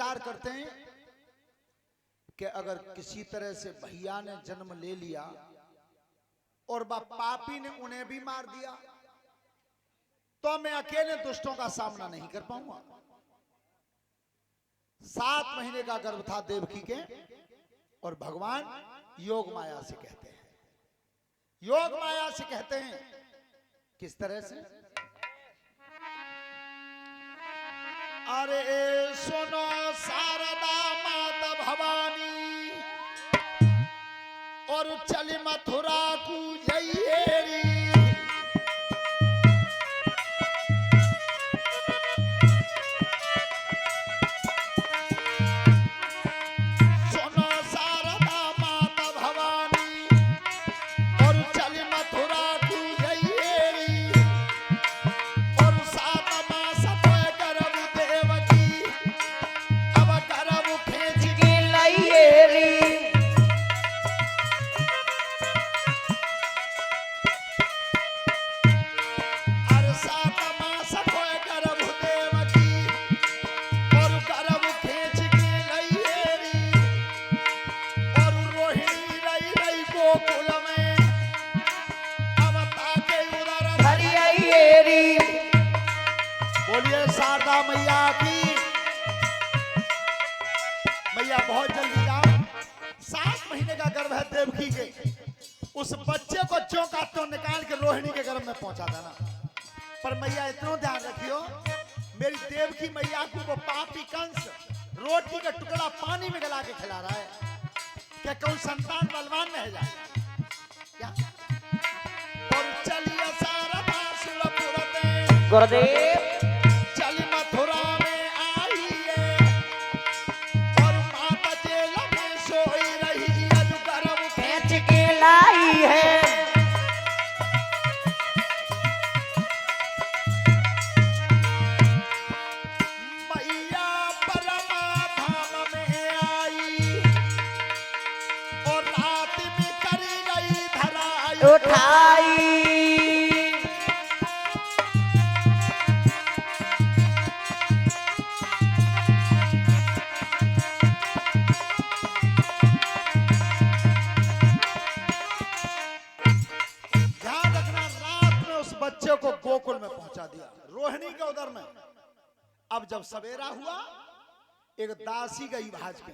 विचार करते हैं कि अगर किसी तरह से भैया ने जन्म ले लिया और पापी ने उन्हें भी मार दिया तो मैं अकेले दुष्टों का सामना नहीं कर पाऊंगा। 7 महीने का गर्भ था देवकी के और भगवान योग माया से कहते हैं, योग माया से कहते हैं किस तरह से। अरे सुनो शारदा माता भवानी और चली मथुरा को जइएरी। सुनो शारदा माता भवानी और चली मथुरा को जइएरी और 7 मास पे गर्भ देवकी अब गर्भ खींच के लाइएरी। बोलिए शारदा मैया की। मैया बहुत जल्दी जाओ, 7 महीने का गर्भ है देवकी के, उस बच्चे को जो का तो निकाल के रोहिणी के गर्भ में पहुंचा देना। पर मैया इतना ध्यान रखियो, मेरी देवकी मैया को वो पापी कंस रोटी का टुकड़ा पानी में गला के खिला रहा है, क्या कौन संतान बलवान रह जाए क्या? और चलिए शारदा सुरपुर में गुरुदेव चली मथुरा में आई है और माता जेल में सोई रही है, जो गर्भ खींच के लाई है। मैया परमाधाम में आई और रात में करी गई धराई उठाई ध्यान रखना, रात में उस बच्चे को गोकुल में पहुंचा दिया, रोहिणी के उदर में। अब जब सवेरा हुआ, एक दासी गई भाज के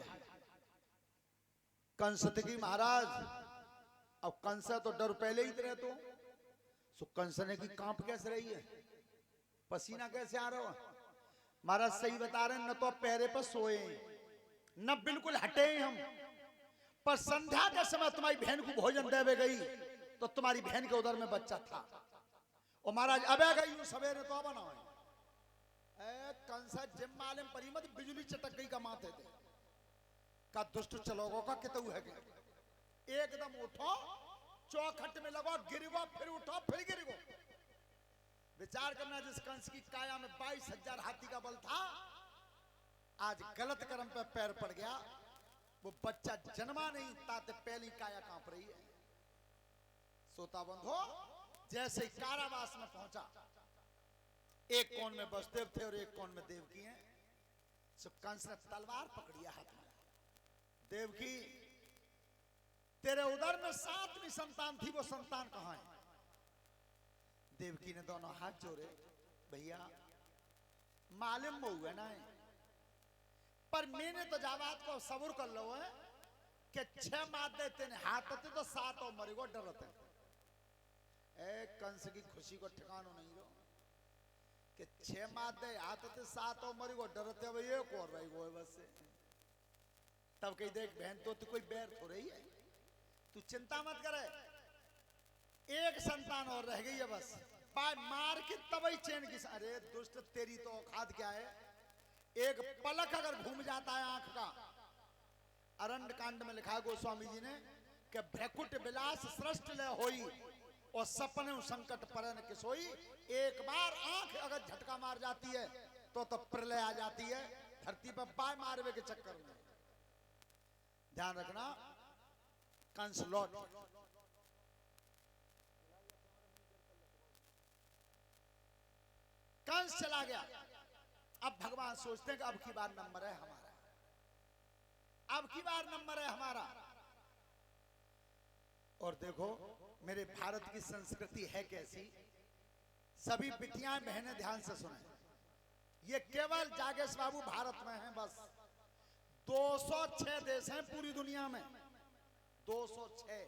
कंस की महाराज। अब कंस तो डर पहले ही रहे, तो सो कंस ने की कांप कैसे रही है, पसीना कैसे आ रहा है। महाराज सही बता रहे हैं, न तो पैरे पर सोए न बिल्कुल हटे हम, पर संध्या के समय तुम्हारी बहन को भोजन देवे गई तो तुम्हारी बहन के उदर में बच्चा था। और महाराज अब गई सवेरे तो बना कंसा जिम मालूम परिमत बिजली चटक गई का माथे थे का दुष्ट चलोगो का कितु है के? एकदम उठो, चौखट में लगो, गिरगो, फिर उठो, फिर गिरगो। विचार करना, जिस कंस की काया में 22,000 हाथी का बल था, आज गलत कर्म पे पैर पड़ गया। वो बच्चा जन्मा नहीं, ताते पहली काया कांप रही है। सोता बंधो जैसे कारावास में पहुंचा, एक कोण में वसुदेव थे और एक कोण में देवकी हैं। सब कंस ने तलवार पकड़ी हाथ में। देवकी, तेरे उदर में 7वीं संतान थी, वो संतान कहां है? देवकी ने दोनों हाथ जोड़े, भैया मालूम हुआ ना, पर मैंने तो जावात को सबूर कर लो है कि 6 मादे तेने हाथ होते तो 7 और मरी को डरते। कंस की खुशी को ठिकाना नहीं रो कि 6 मादे हाथ होते 7 और मरी को डरते। अब ये को रही वो है बस। तब कही देख बहन, तो कोई बैर हो रही है, तू चिंता मत करे, एक संतान और रह गई है बस, मार के तबई चैन की। अरे दुष्ट, तेरी तो औकात क्या है? एक पलक अगर घूम जाता है आंख का, अरण्य कांड में लिखा है गोस्वामी जी ने कि भ्रकुट विलास सृष्ट ले होई और सपने संकट परन किसोई। एक बार आंख अगर झटका मार जाती है तो प्रलय आ जाती है धरती पर पाय मारवे के चक्कर में। ध्यान रखना, कंस लौट, कंस चला गया। अब भगवान सोचते हैं कि अब की बार नंबर है हमारा, अब की बार नंबर है हमारा। और देखो मेरे भारत की संस्कृति है कैसी, सभी बिटियां बहनें ध्यान से सुने, ये केवल जागेश बाबू भारत में हैं बस। 206 देश हैं पूरी दुनिया में, 206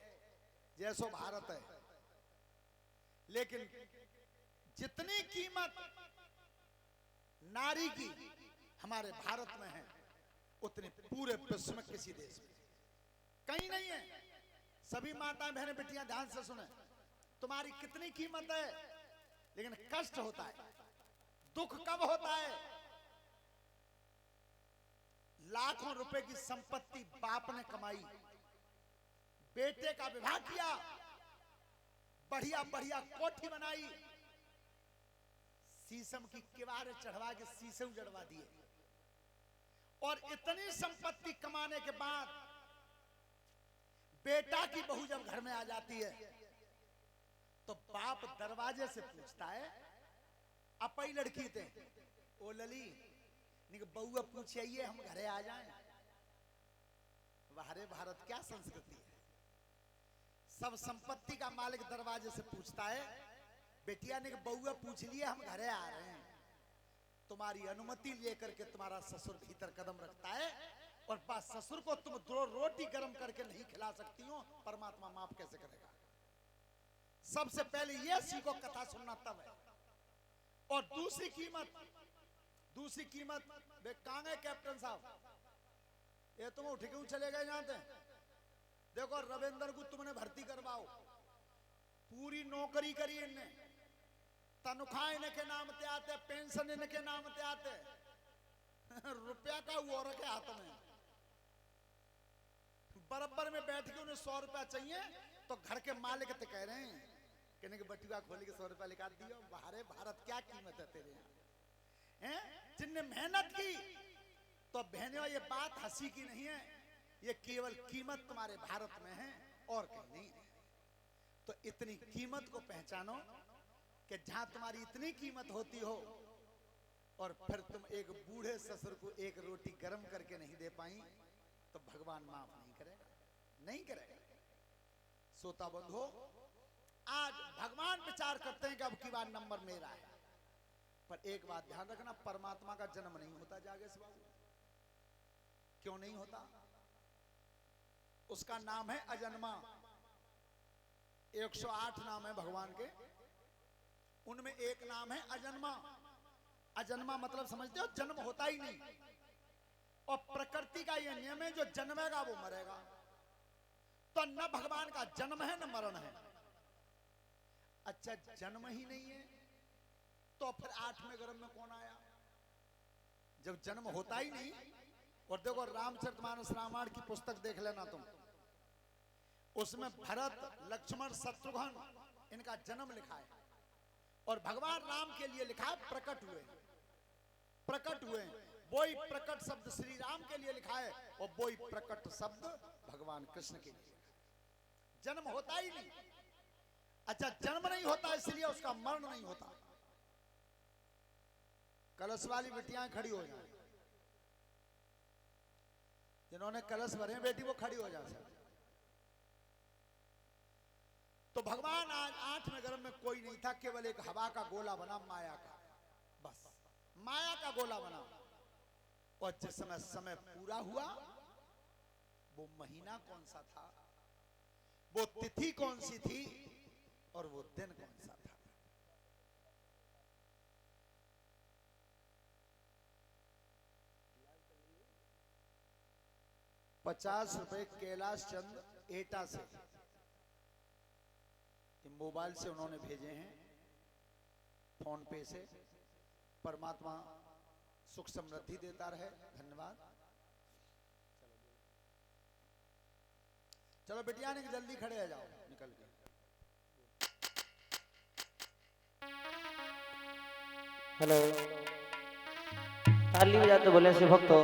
जैसो भारत है, लेकिन जितनी कीमत नारी की हमारे भारत में है उतनी पूरे विश्व में किसी देश में कहीं नहीं है। सभी माताएं बहनें बेटियां ध्यान से सुने, तुम्हारी कितनी कीमत है, लेकिन कष्ट होता है, दुख कब होता है, लाखों रुपए की संपत्ति बाप ने कमाई, बेटे का विवाह किया, बढ़िया बढ़िया कोठी बनाई, शीशम की किवारें चढ़वा के शीशे उजड़वा दिए, और इतनी संपत्ति कमाने के बाद बेटा की बहू जब घर में आ जाती है तो बाप दरवाजे से पूछता है, अपई लड़की थे ओ लली बउआ पूछिए हम घरे आ जाएं। हमारे भारत क्या संस्कृति है, सब संपत्ति का मालिक दरवाजे से पूछता है, बेटिया ने बउआ पूछ लिए हम घरे आ रहे हैं, तुम्हारी अनुमति लेकर के तुम्हारा ससुर भीतर कदम रखता है, और बस ससुर को तुम 2 रोटी गर्म करके नहीं खिला सकती हो, परमात्मा माफ कैसे करेगा। सबसे पहले यह सीखो, कथा सुनना तब है। और दूसरी कीमत वे कहां गए कैप्टन साहब, ये तुम उठ के चले गए जानते। देखो रविंद्र को तुमने भर्ती करवाओ, पूरी नौकरी करी इनने, तनख्वाह इनके नाम ते आते, पेंशन इनके नाम ते आते, रुपया का वो रखे हाथ में, बराबर में बैठ के उन्हें 100 रुपया चाहिए तो घर के मालिक ते कह रहे हैं कहने के बटुआ खोल के 100 रुपया लिखा दियो। बाहरे भारत क्या कीमत है तेरे यहाँ, जिनने मेहनत की। तो बहनों ये बात हंसी की नहीं है, ये केवल कीमत तुम्हारे भारत में है और कहीं नहीं है। तो इतनी कीमत को पहचानो कि जहां तुम्हारी इतनी कीमत होती हो और फिर तुम एक बूढ़े ससुर को एक रोटी गर्म करके नहीं दे पाई, तो भगवान माफ नहीं करेगा, नहीं करेगा। सोता बंधु, आज भगवान विचार करते हैं कि अब की बार नंबर मेरा है, पर एक बात ध्यान रखना, परमात्मा का जन्म नहीं होता जागेश बाबू। क्यों नहीं होता? उसका नाम है अजन्मा। 108 नाम है भगवान के, उनमें एक नाम है अजन्मा। अजन्मा मतलब समझते हो, जन्म होता ही नहीं। और प्रकृति का यह नियम है, जो जन्मेगा वो मरेगा। तो न भगवान का जन्म है न मरण है। अच्छा जन्म ही नहीं है तो फिर 8वें गर्भ में कौन आया, जब जन्म होता ही नहीं। और देखो रामचरितमानस रामायण की पुस्तक देख लेना तुम, उसमें भरत लक्ष्मण शत्रुघ्न इनका जन्म लिखा है, और भगवान राम के लिए लिखा है प्रकट हुए। वही प्रकट शब्द श्री राम के लिए लिखा है, और वही प्रकट शब्द भगवान कृष्ण के लिए। जन्म होता ही नहीं। अच्छा जन्म नहीं होता इसलिए उसका मरण नहीं होता। कलश वाली बेटियां खड़ी हो जाए, जिन्होंने कलश भरे बेटी वो खड़ी हो जाए। तो भगवान आज 8वें गर्भ में कोई नहीं था, केवल एक हवा का गोला बना, माया का, बस माया का गोला बना। और जिस समय पूरा हुआ, वो महीना कौन सा था, वो तिथि कौन सी थी, और वो दिन कौन सा था। ₹50 कैलाश चंद एटा से मोबाइल से उन्होंने भेजे हैं, फोन पे से। परमात्मा सुख समृद्धि देता रहे, धन्यवाद। चलो बेटिया ने जल्दी खड़े आ जाओ निकल के। हेलो, ताली बजाते बोले से भक्तों।